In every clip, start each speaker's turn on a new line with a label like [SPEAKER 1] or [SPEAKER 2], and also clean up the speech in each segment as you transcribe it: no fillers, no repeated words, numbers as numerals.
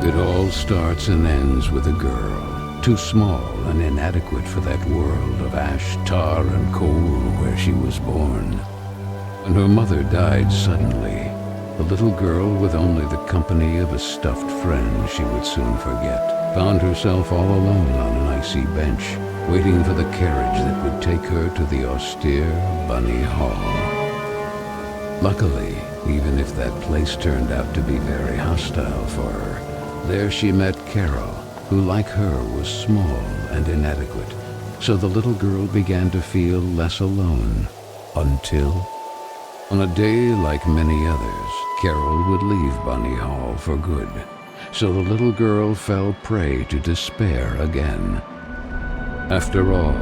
[SPEAKER 1] It all starts and ends with a girl, too small and inadequate for that world of ash, tar, and coal where she was born. When her mother died suddenly, the little girl, with only the company of a stuffed friend she would soon forget, found herself all alone on an icy bench, waiting for the carriage that would take her to the austere Bunny Hall. Luckily, even if that place turned out to be very hostile for her, there she met Carole, who like her was small and inadequate, so the little girl began to feel less alone, until, on a day like many others, Carole would leave Bunny Hall for good, so the little girl fell prey to despair again. After all,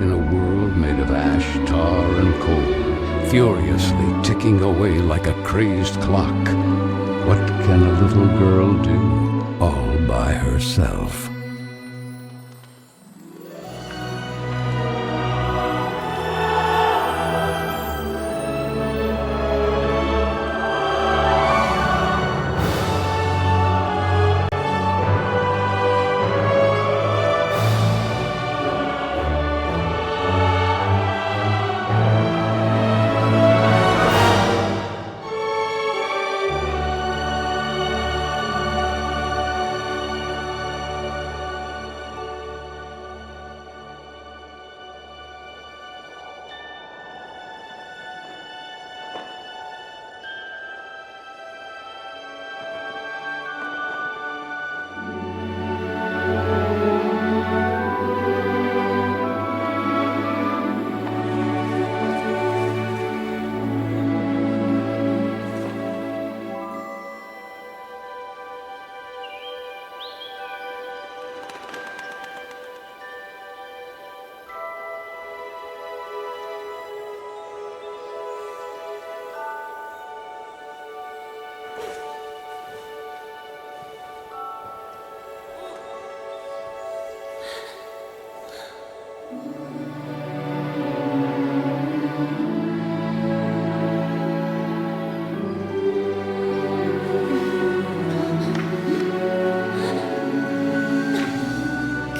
[SPEAKER 1] in a world made of ash, tar, and coal, furiously ticking away like a crazed clock, what can a little girl do all by herself?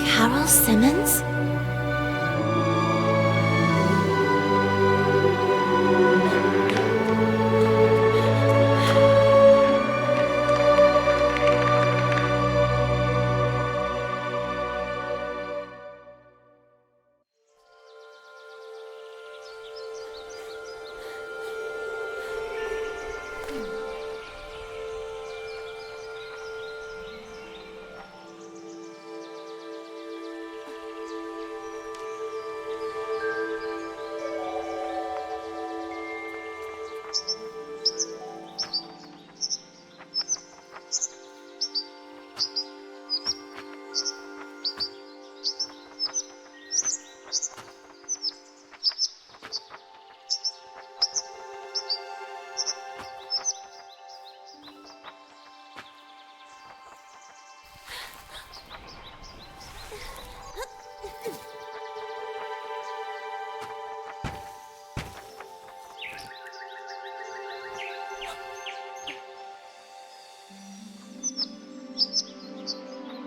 [SPEAKER 2] Carole Simmons?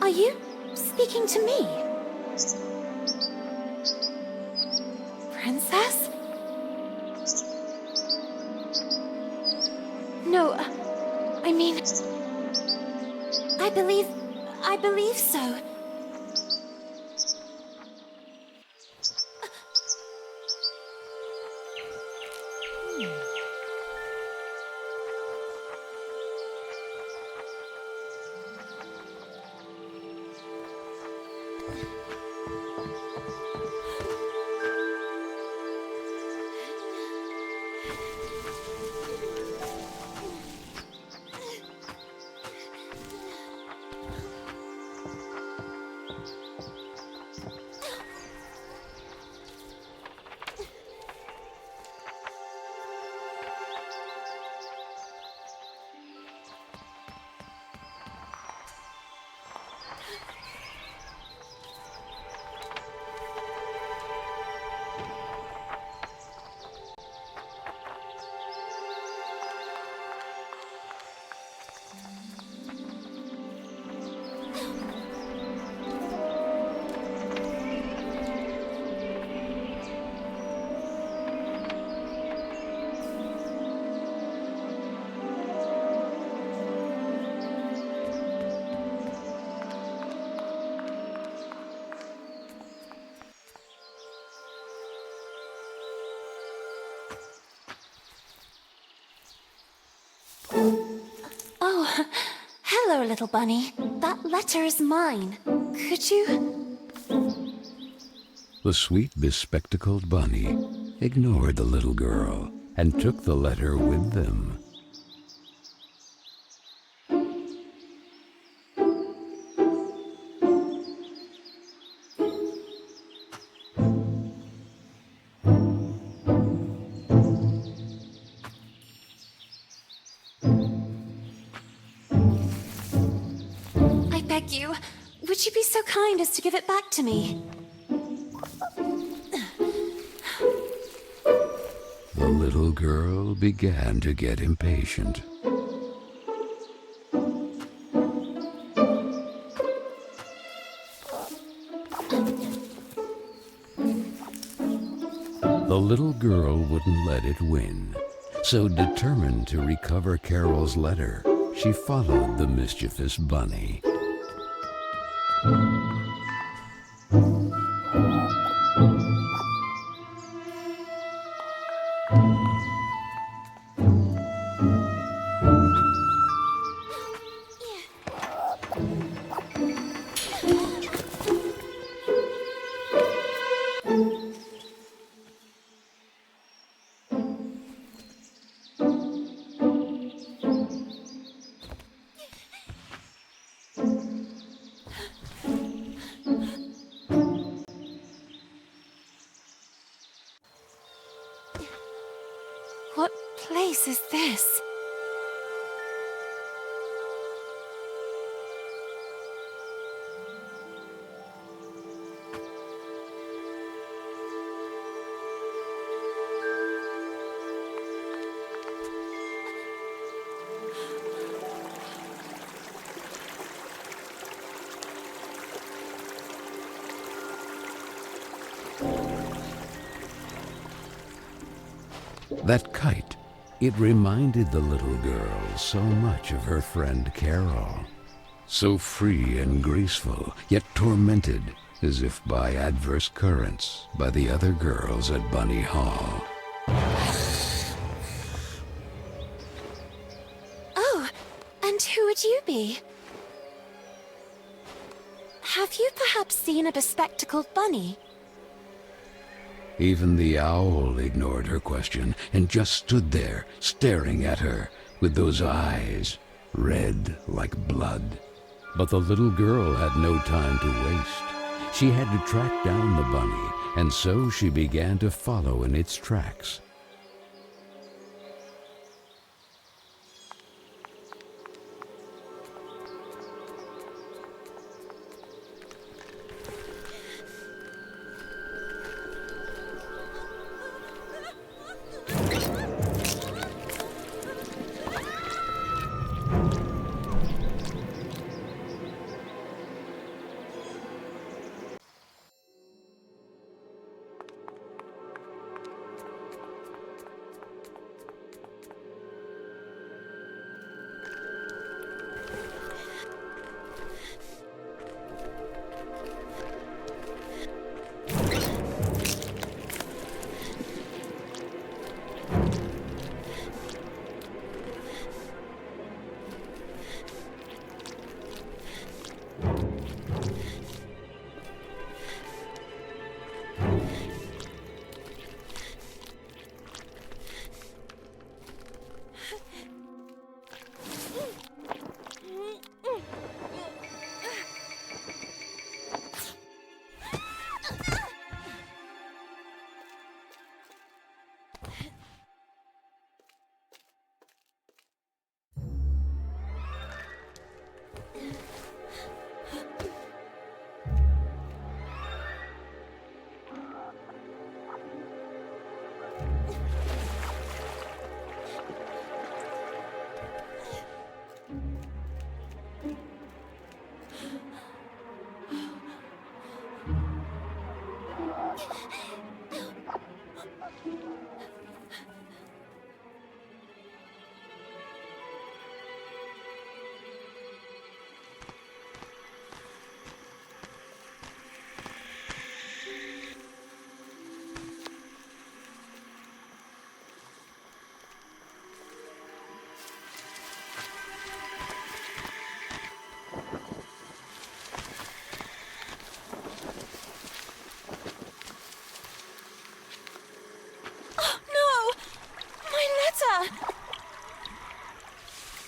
[SPEAKER 2] Are you speaking to me? Princess? No, I mean, I believe so. little bunny. That letter is mine. Could you?
[SPEAKER 1] The sweet, bespectacled bunny ignored the little girl and took the letter with them.
[SPEAKER 2] I beg you, would you be so kind as to give it back to me?
[SPEAKER 1] The little girl began to get impatient. The little girl wouldn't let it win, so determined to recover Carole's letter, she followed the mischievous bunny.
[SPEAKER 2] What place is this?
[SPEAKER 1] That kite, it reminded the little girl so much of her friend Carole. So free and graceful, yet tormented, as if by adverse currents, by the other girls at Bunny Hall.
[SPEAKER 2] Oh, and who would you be? Have you perhaps seen a bespectacled bunny?
[SPEAKER 1] Even the owl ignored her question and just stood there, staring at her, with those eyes, red like blood. But the little girl had no time to waste. She had to track down the bunny, and so she began to follow in its tracks.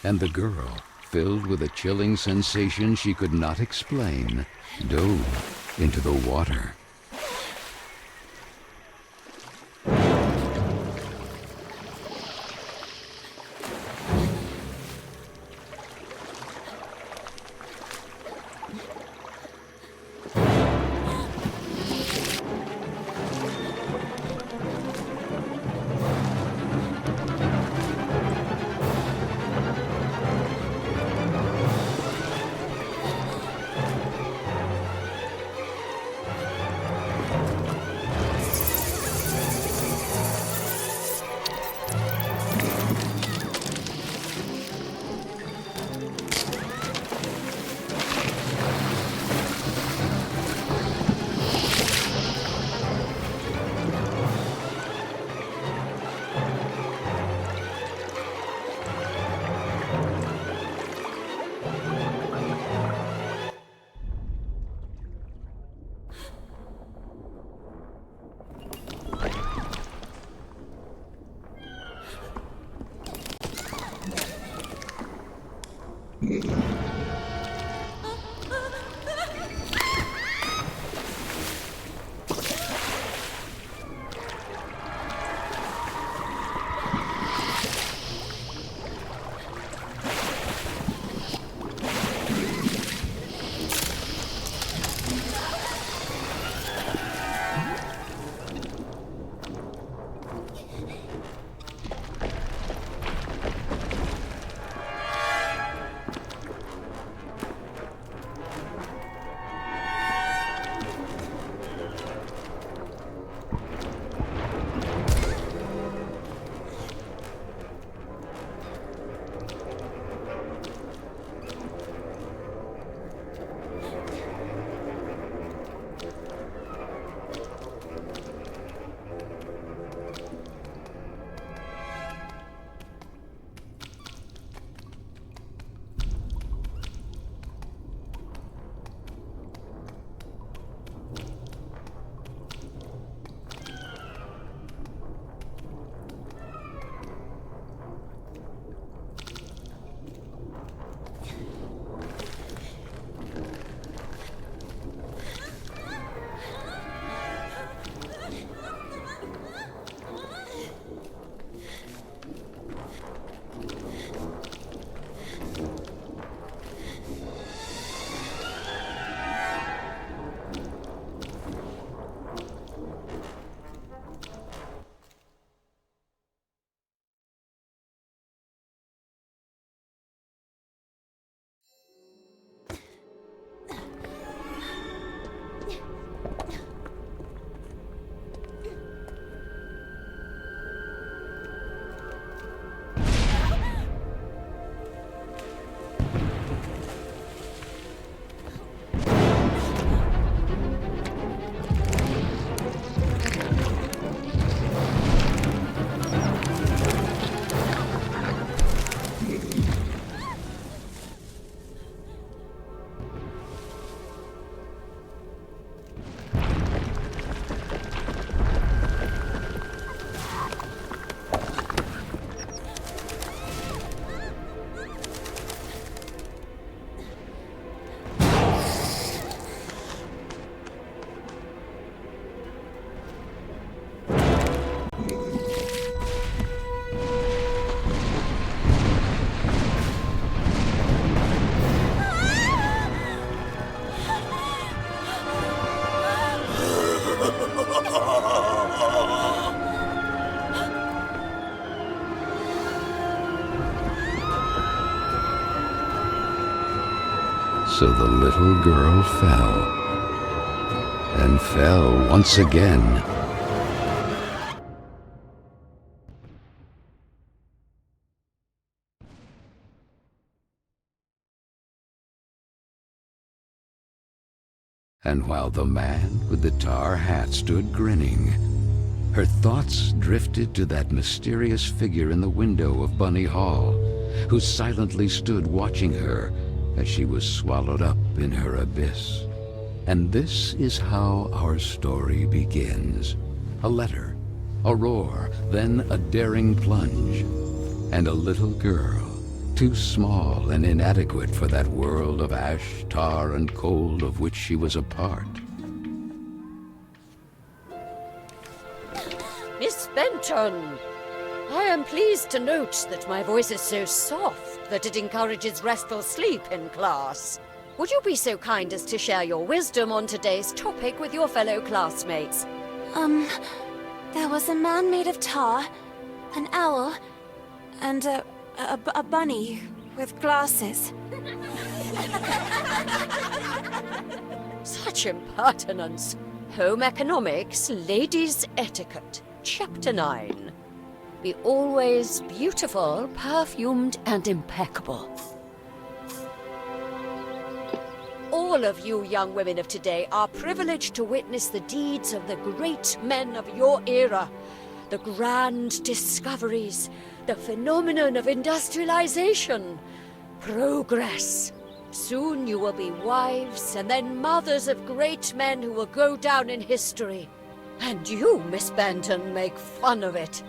[SPEAKER 1] And the girl, filled with a chilling sensation she could not explain, dove into the water. So the little girl fell, and fell once again. And while the man with the tar hat stood grinning, her thoughts drifted to that mysterious figure in the window of Bunny Hall, who silently stood watching her as she was swallowed up in her abyss. And this is how our story begins. A letter, a roar, then a daring plunge, and a little girl too small and inadequate for that world of ash, tar, and cold of which she was a part.
[SPEAKER 3] Miss Benton, I am pleased to note that my voice is so soft that it encourages restful sleep in class. Would you be so kind as to share your wisdom on today's topic with your fellow classmates?
[SPEAKER 2] There was a man made of tar, an owl, and a bunny with glasses.
[SPEAKER 3] Such impertinence. Home economics, ladies' etiquette. Chapter 9. Be always beautiful, perfumed, and impeccable. All of you young women of today are privileged to witness the deeds of the great men of your era. The grand discoveries, the phenomenon of industrialization, progress. Soon you will be wives and then mothers of great men who will go down in history. And you, Miss Benton, make fun of it.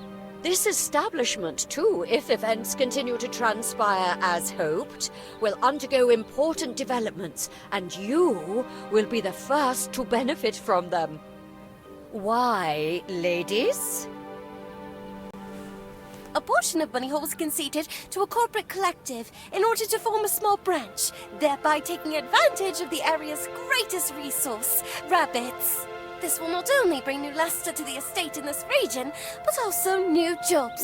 [SPEAKER 3] This establishment, too, if events continue to transpire as hoped, will undergo important developments, and you will be the first to benefit from them. Why, ladies?
[SPEAKER 4] A portion of Bunny Hall was conceded to a corporate collective in order to form a small branch, thereby taking advantage of the area's greatest resource, rabbits. This will not only bring new luster to the estate in this region, but also new jobs.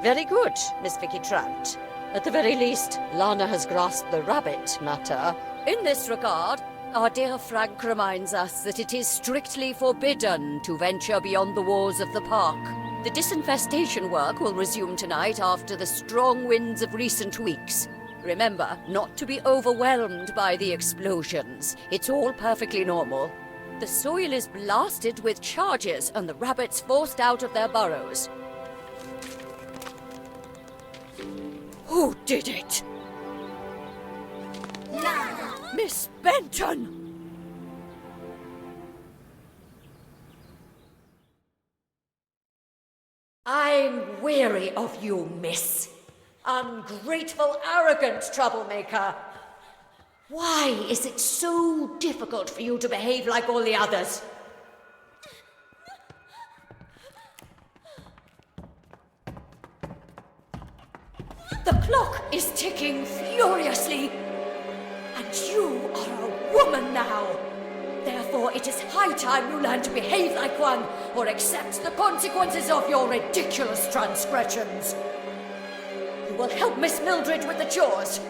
[SPEAKER 3] Very good, Miss Vicky Trout. At the very least, Lana has grasped the rabbit matter. In this regard, our dear Frank reminds us that it is strictly forbidden to venture beyond the walls of the park. The disinfestation work will resume tonight after the strong winds of recent weeks. Remember, not to be overwhelmed by the explosions. It's all perfectly normal. The soil is blasted with charges and the rabbits forced out of their burrows. Who did it?
[SPEAKER 4] Lana!
[SPEAKER 3] Miss Benton! I'm weary of you, miss. Ungrateful, arrogant troublemaker. Why is it so difficult for you to behave like all the others? The clock is ticking furiously, and you are a woman now. Therefore, it is high time you learn to behave like one, or accept the consequences of your ridiculous transgressions. You will help Miss Mildred with the chores.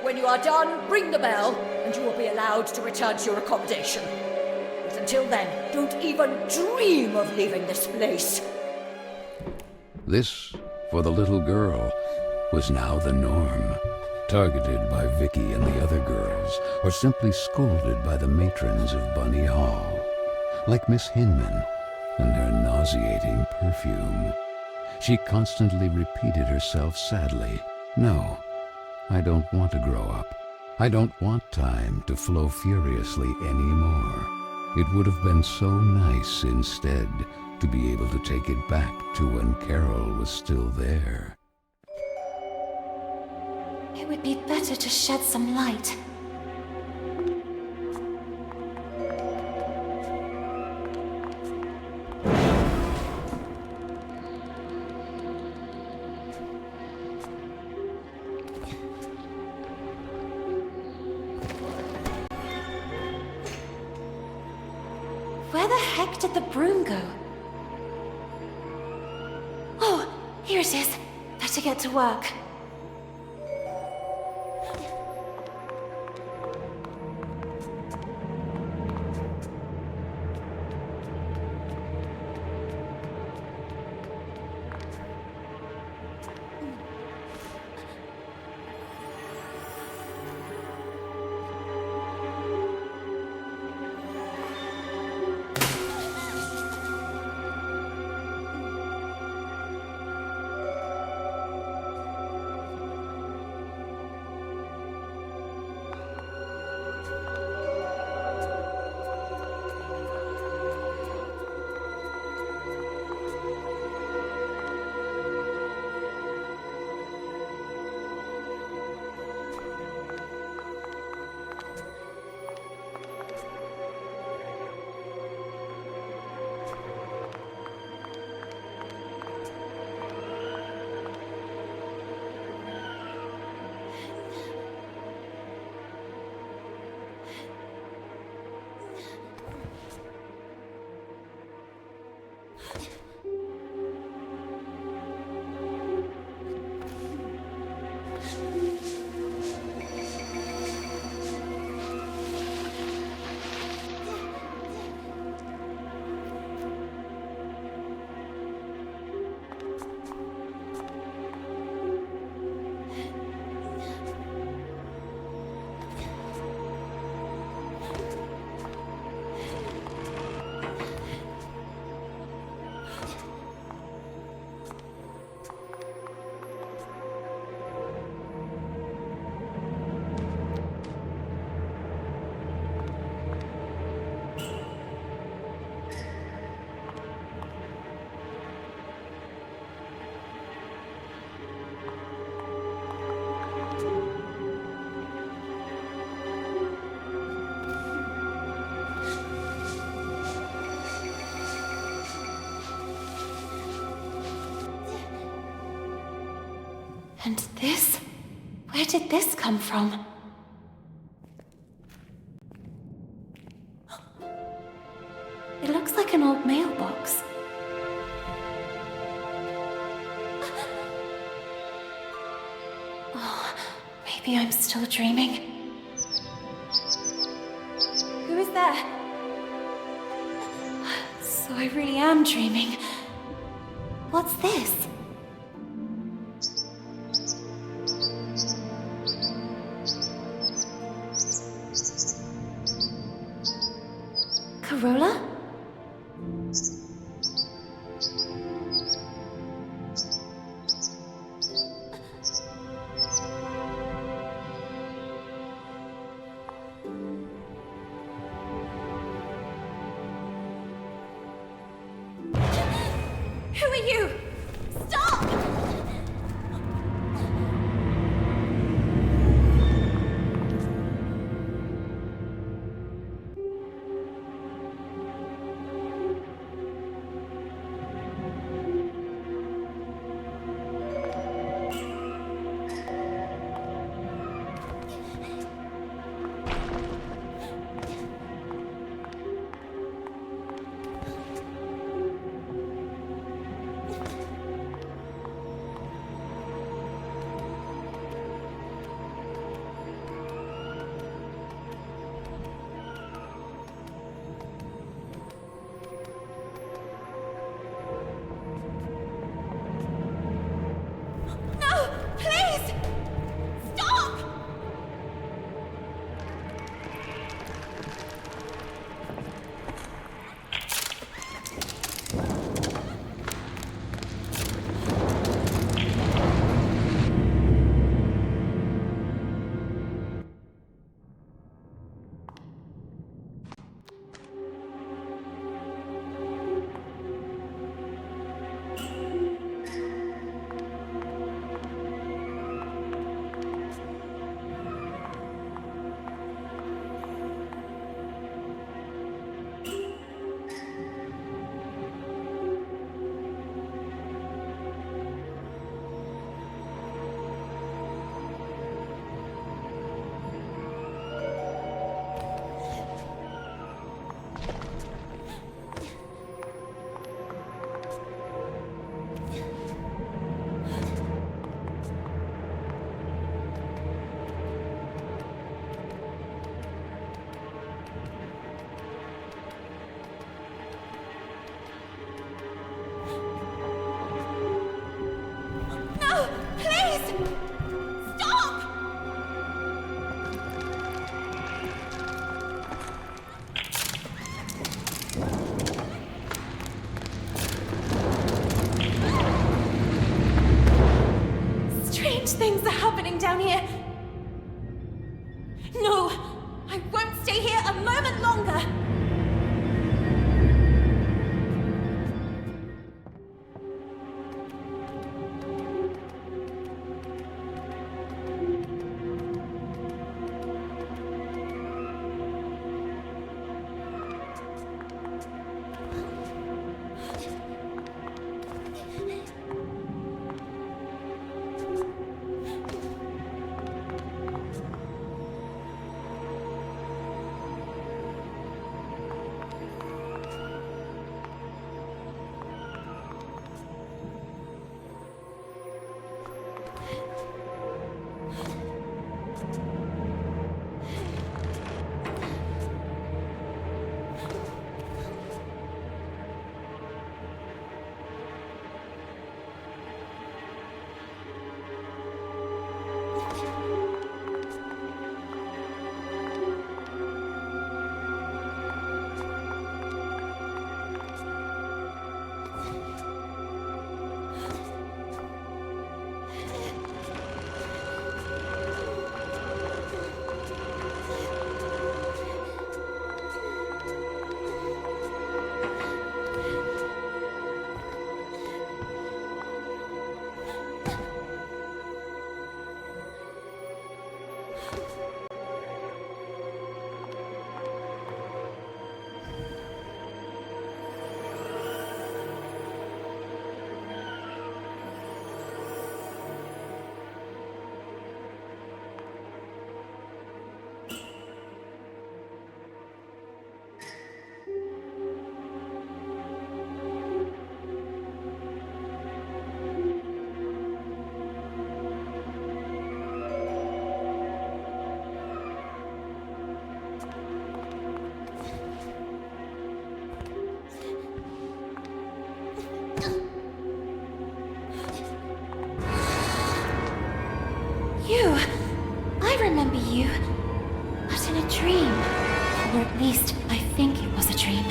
[SPEAKER 3] When you are done, ring the bell, and you will be allowed to return to your accommodation. But until then, don't even dream of leaving this place.
[SPEAKER 1] This, for the little girl, was now the norm. Targeted by Vicky and the other girls, or simply scolded by the matrons of Bunny Hall. Like Miss Hinman and her nauseating perfume. She constantly repeated herself sadly, "No, I don't want to grow up. I don't want time to flow furiously anymore. It would have been so nice instead to be able to take it back to when Carole was still there."
[SPEAKER 2] It would be better to shed some light. Where the heck did the broom go? Oh, here it is. Better get to work. And this? Where did this come from? It looks like an old mailbox. Oh, maybe I'm still dreaming. Who is there? So I really am dreaming. What's this? Carole? Who are you? Stop! No! Please! Stop! No! Please! Stop! Strange things are happening down here. No! I won't stay here a moment longer! You! I remember you. But in a dream. Or at least, I think it was a dream.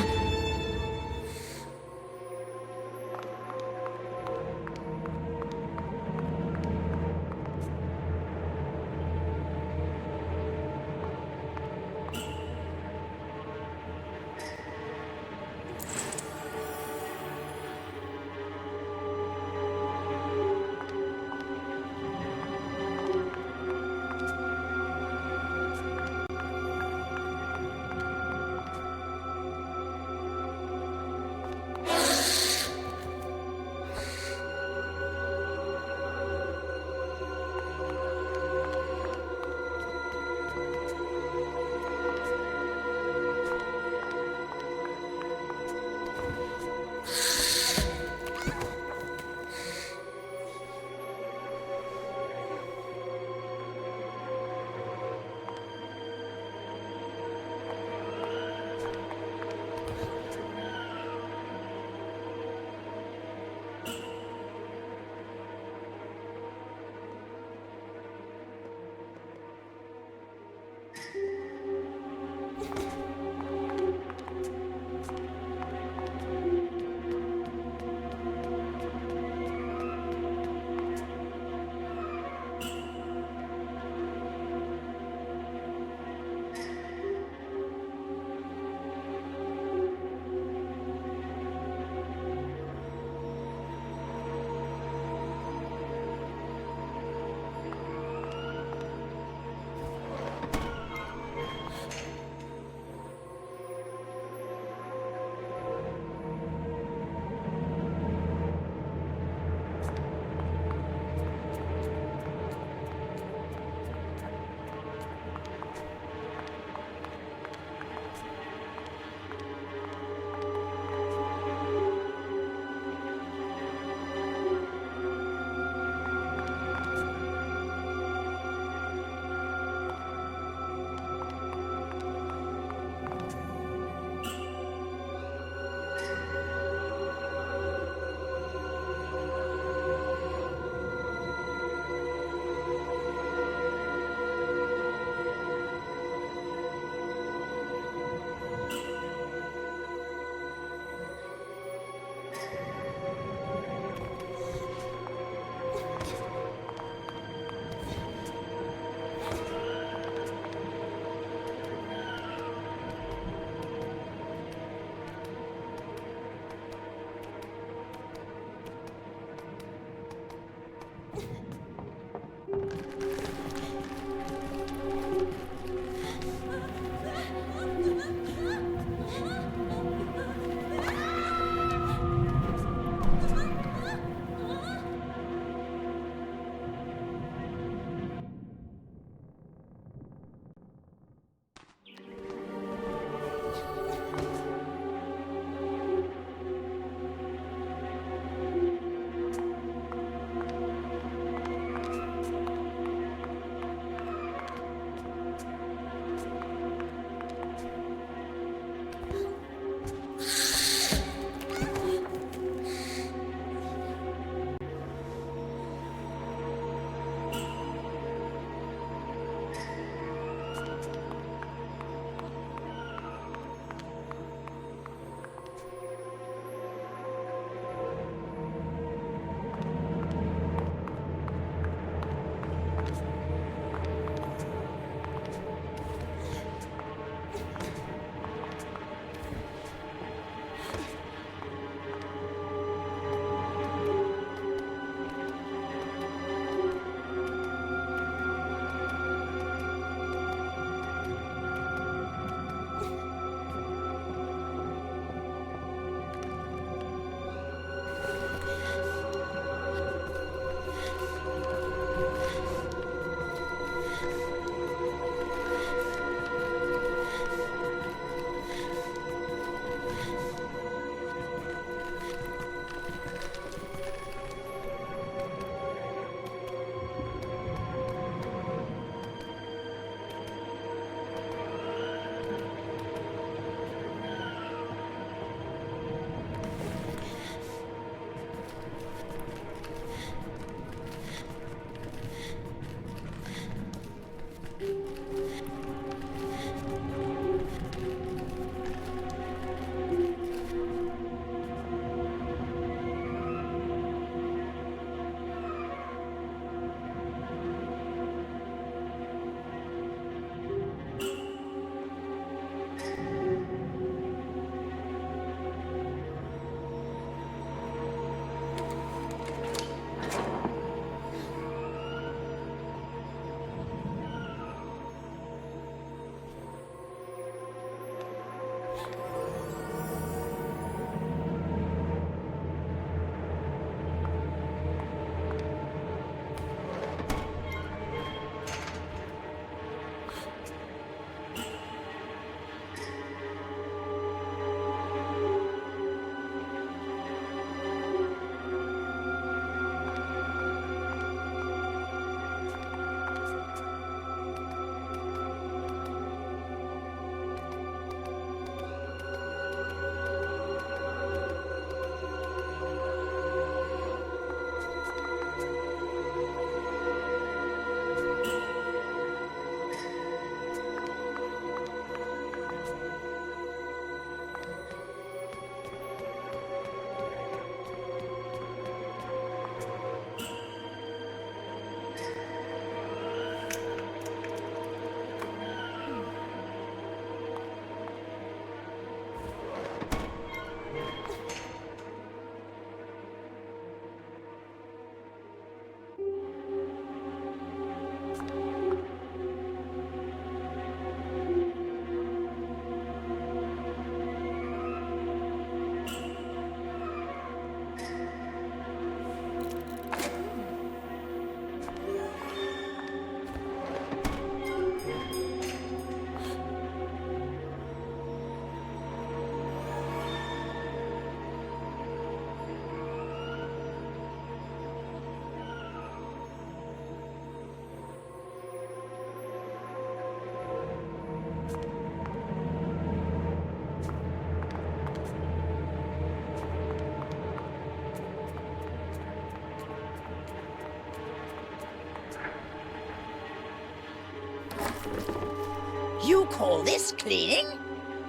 [SPEAKER 5] You call this cleaning?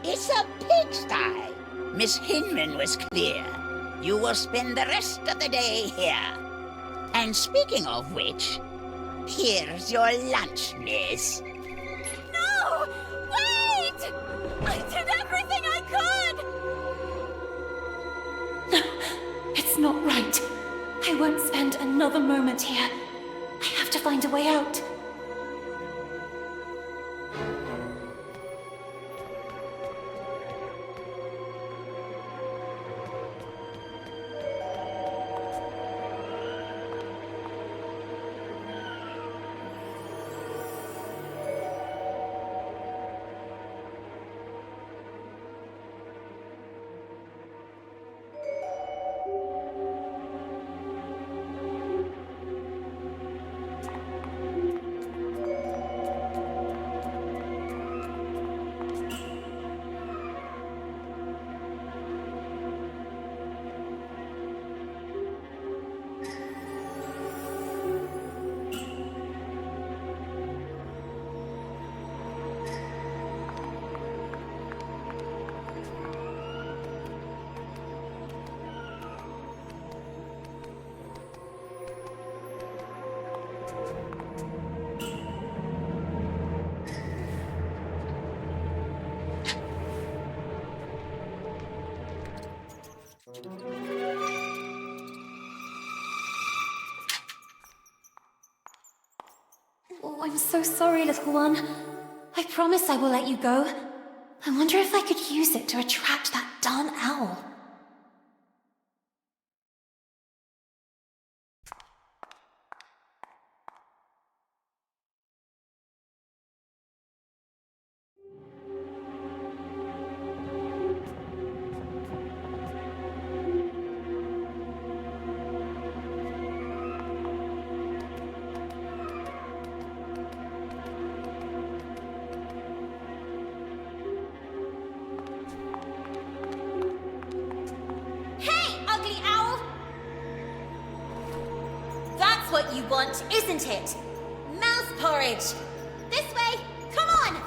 [SPEAKER 5] It's a pigsty. Miss Hinman was clear. You will spend the rest of the day here. And speaking of which, here's your lunch, miss.
[SPEAKER 4] No! Wait! I did everything I could!
[SPEAKER 2] It's not right. I won't spend another moment here. I have to find a way out. Oh, I'm so sorry, little one. I promise I will let you go. I wonder if I could use it to attract that darn owl.
[SPEAKER 4] What you want, isn't it? Mouse porridge! This way! Come on!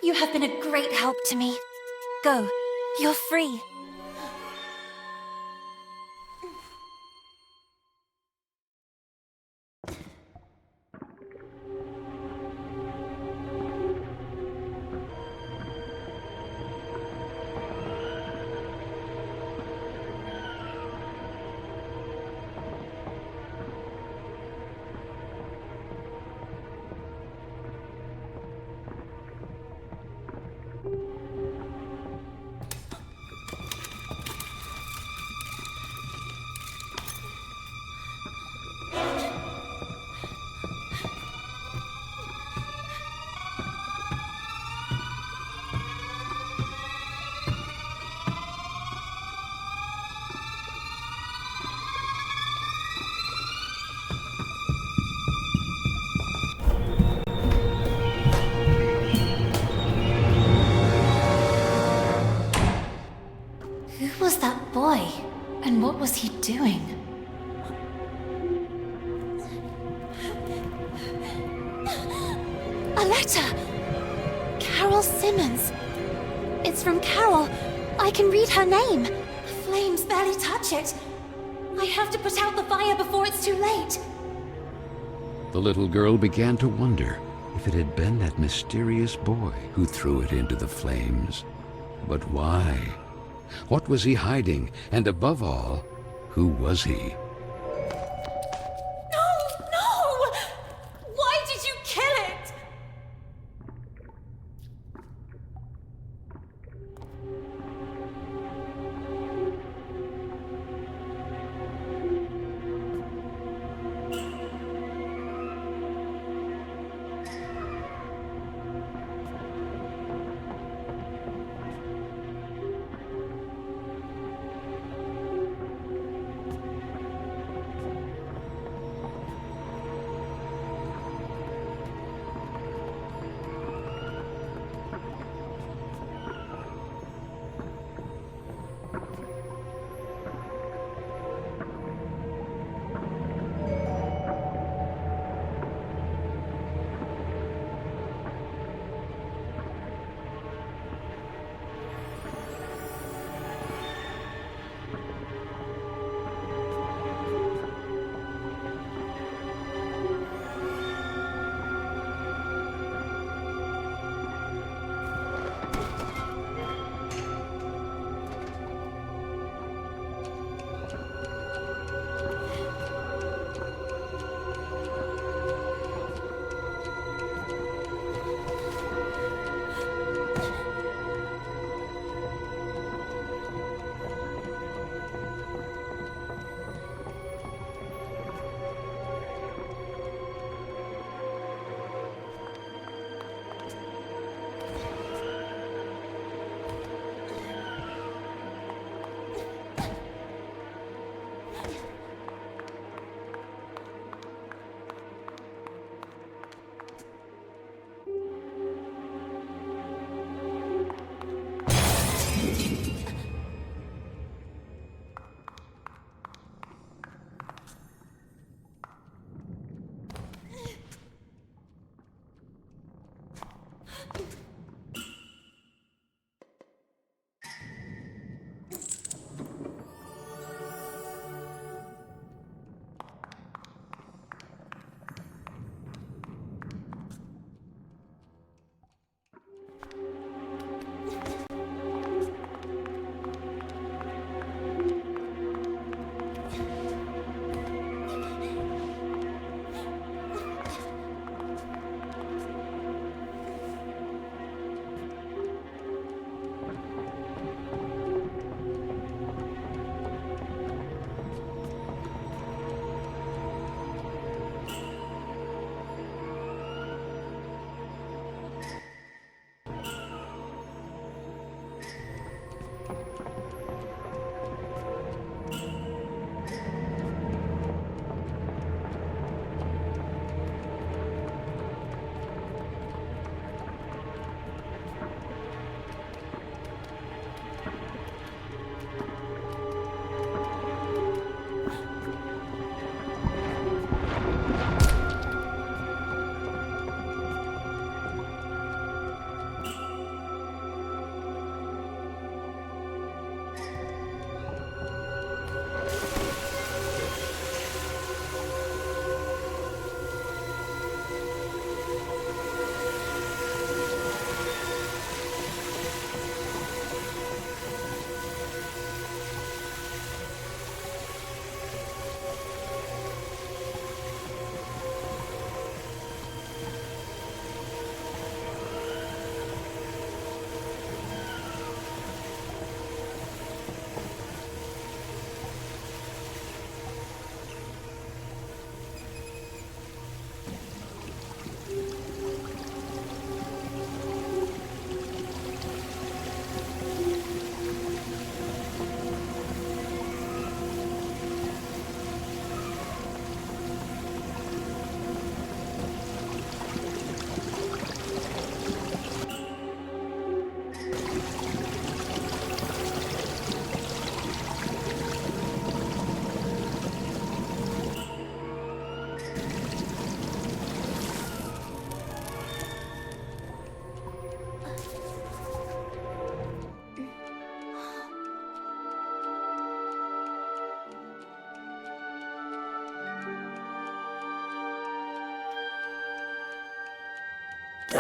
[SPEAKER 4] You have been a great help to me. Go. You're free.
[SPEAKER 2] was he doing? A letter! Carole Simmons. It's from Carole. I can read her name. The flames barely touch it. I have to put out the fire before it's too late.
[SPEAKER 1] The little girl began to wonder if it had been that mysterious boy who threw it into the flames. But why? What was he hiding? And above all, who was he?
[SPEAKER 2] No! No! Why did you kill it?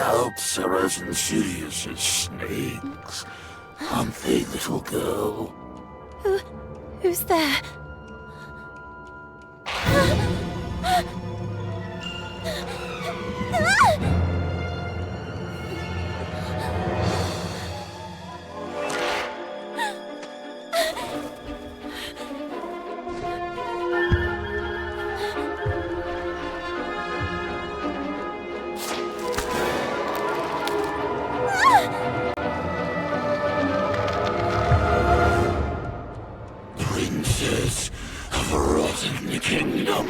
[SPEAKER 6] Scalps are as insidious as snakes, aren't they, little girl?
[SPEAKER 4] Who's there?
[SPEAKER 6] Princess of a rotten kingdom.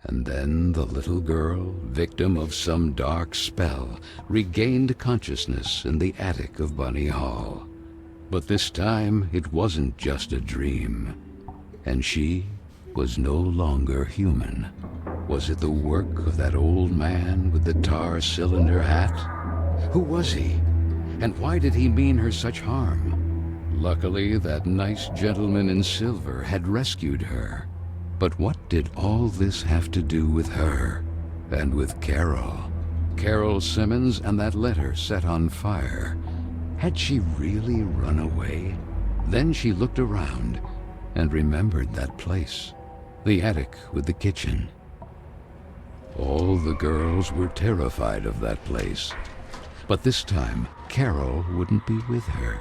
[SPEAKER 1] And then the little girl, victim of some dark spell, regained consciousness in the attic of Bunny Hall. But this time it wasn't just a dream. And she was no longer human. Was it the work of that old man with the tar cylinder hat? Who was he? And why did he mean her such harm? Luckily, that nice gentleman in silver had rescued her. But what did all this have to do with her? And with Carole? Carole Simmons and that letter set on fire. Had she really run away? Then she looked around and remembered that place. The attic with the kitchen. All the girls were terrified of that place. But this time, Carole wouldn't be with her.